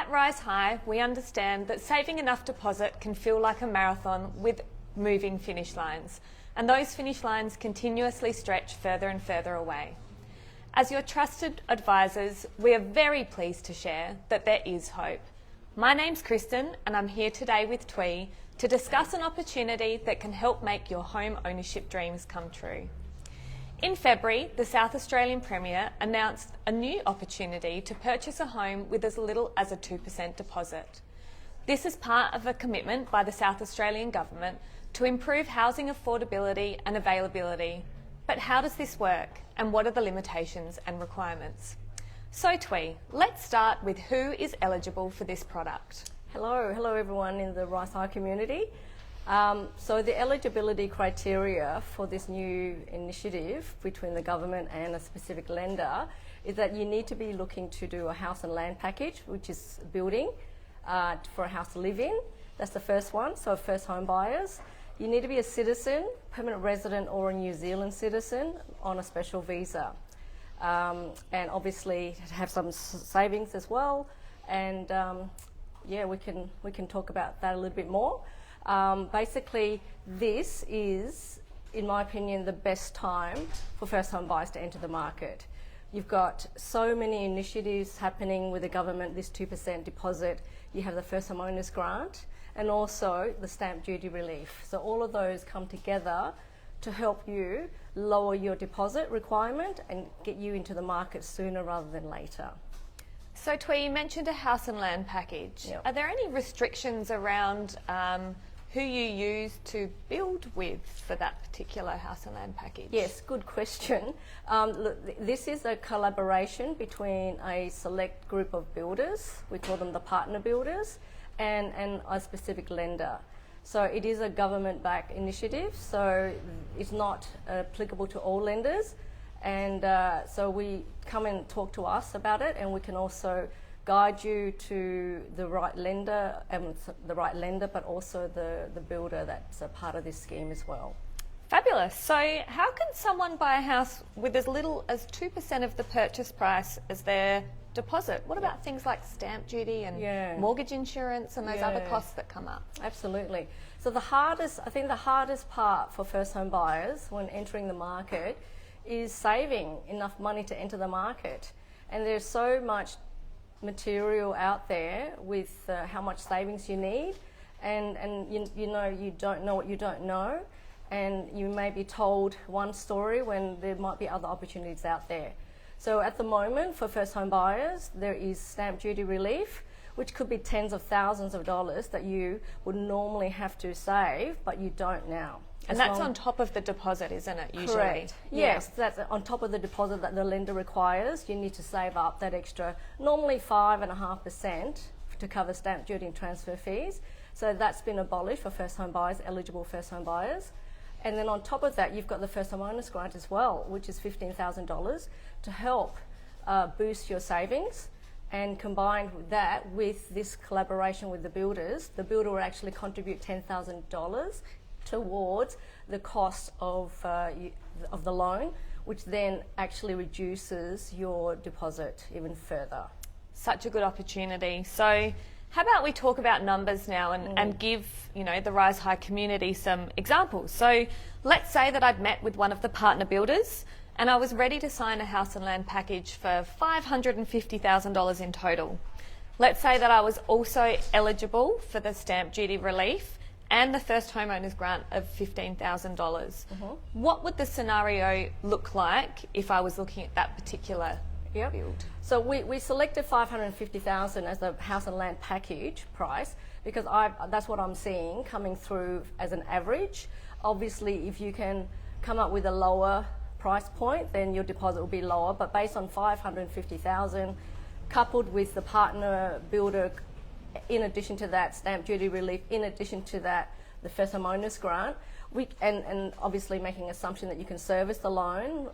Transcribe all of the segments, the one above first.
At Rise High, we understand that saving enough deposit can feel like a marathon with moving finish lines, and those finish lines continuously stretch further and further away. As your trusted advisors, we are very pleased to share that there is hope. My name's Kristen, and I'm here today with Twee to discuss an opportunity that can help make your home ownership dreams come true. In February, the South Australian Premier announced a new opportunity to purchase a home with as little as a 2% deposit. This is part of a commitment by the South Australian Government to improve housing affordability and availability. But how does this work, and what are the limitations and requirements? So Twee, let's start with who is eligible for this product. Hello everyone in the Rise High community. So the eligibility criteria for this new initiative between the government and a specific lender is that you need to be looking to do a house and land package, which is building for a house to live in. That's the first one, so first home buyers. You need to be a citizen, permanent resident or a New Zealand citizen on a special visa. And obviously have some savings as well. And yeah, we can talk about that a little bit more. Basically, this is, in my opinion, the best time for first-home buyers to enter the market. You've got so many initiatives happening with the government, this 2% deposit. You have the first home owners grant and also the stamp duty relief. So all of those come together to help you lower your deposit requirement and get you into the market sooner rather than later. So Twee, you mentioned a house and land package. Yep. Are there any restrictions around who you use to build with for that particular house and land package? Yes, good question. Look, this is a collaboration between a select group of builders, we call them the partner builders, and a specific lender. So it is a government-backed initiative, so it's not applicable to all lenders. And so we come and talk to us about it, and we can also guide you to the right lender, but also the builder that's a part of this scheme as well. Fabulous. So how can someone buy a house with as little as 2% of the purchase price as their deposit? What about things like stamp duty and mortgage insurance and those other costs that come up? Absolutely. So I think the hardest part for first home buyers when entering the market is saving enough money to enter the market. And there's so much material out there with how much savings you need, and you know you don't know what you don't know, and you may be told one story when there might be other opportunities out there. So at the moment for first home buyers there is stamp duty relief, which could be tens of thousands of dollars that you would normally have to save but you don't now. And that's on top of the deposit, isn't it, usually? Correct. Yes, that's on top of the deposit that the lender requires. You need to save up that extra, normally 5.5% to cover stamp duty and transfer fees. So that's been abolished for first home buyers, eligible first home buyers. And then on top of that, you've got the first home owners grant as well, which is $15,000 to help boost your savings. And combined with that, with this collaboration with the builder will actually contribute $10,000 towards the cost of the loan, which then actually reduces your deposit even further. Such a good opportunity. So how about we talk about numbers now and give the Rise High community some examples. So let's say that I'd met with one of the partner builders and I was ready to sign a house and land package for $550,000 in total. Let's say that I was also eligible for the stamp duty relief and the first homeowners grant of $15,000. What would the scenario look like if I was looking at that particular build? So we selected $550,000 as the house and land package price because that's what I'm seeing coming through as an average. Obviously, if you can come up with a lower price point, then your deposit will be lower. But based on $550,000, coupled with the partner builder, in addition to that stamp duty relief, in addition to that the first home owners grant, and obviously making an assumption that you can service the loan,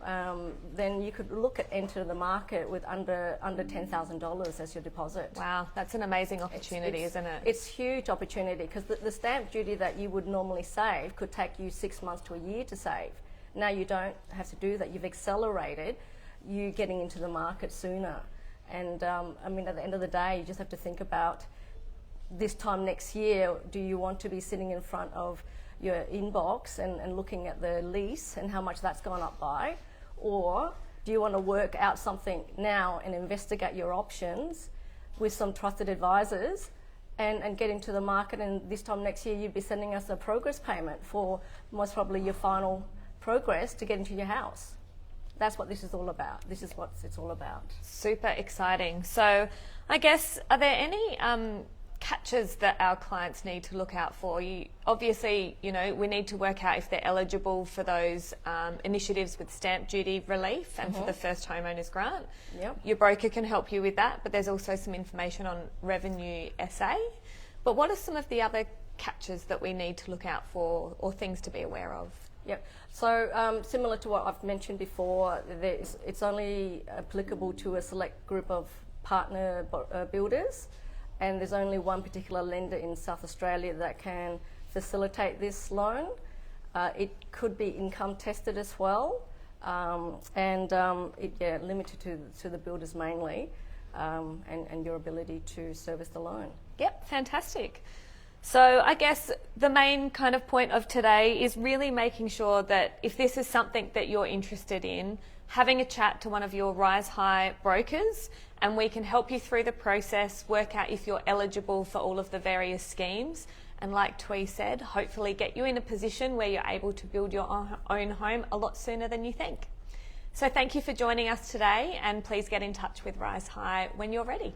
then you could look at enter the market with under $10,000 as your deposit. Wow, that's an amazing opportunity, isn't it? It's huge opportunity because the stamp duty that you would normally save could take you 6 months to a year to save. Now you don't have to do that. You've accelerated you getting into the market sooner. And I mean, at the end of the day, you just have to think about this time next year, do you want to be sitting in front of your inbox and looking at the lease and how much that's gone up by? Or do you want to work out something now and investigate your options with some trusted advisors and get into the market, and this time next year you'd be sending us a progress payment for most probably your final progress to get into your house. That's what this is all about. This is what it's all about. Super exciting. So I guess, are there any catches that our clients need to look out for? Obviously, we need to work out if they're eligible for those initiatives with stamp duty relief and for the first homeowners grant. Yep. Your broker can help you with that, but there's also some information on Revenue SA. But what are some of the other catches that we need to look out for or things to be aware of? Yep. So similar to what I've mentioned before, it's only applicable to a select group of partner builders, and there's only one particular lender in South Australia that can facilitate this loan. It could be income tested as well, limited to the builders mainly, and your ability to service the loan. Yep, fantastic. So I guess the main kind of point of today is really making sure that if this is something that you're interested in, having a chat to one of your Rise High brokers, and we can help you through the process, work out if you're eligible for all of the various schemes, and like Twee said, hopefully get you in a position where you're able to build your own home a lot sooner than you think. So thank you for joining us today, and please get in touch with Rise High when you're ready.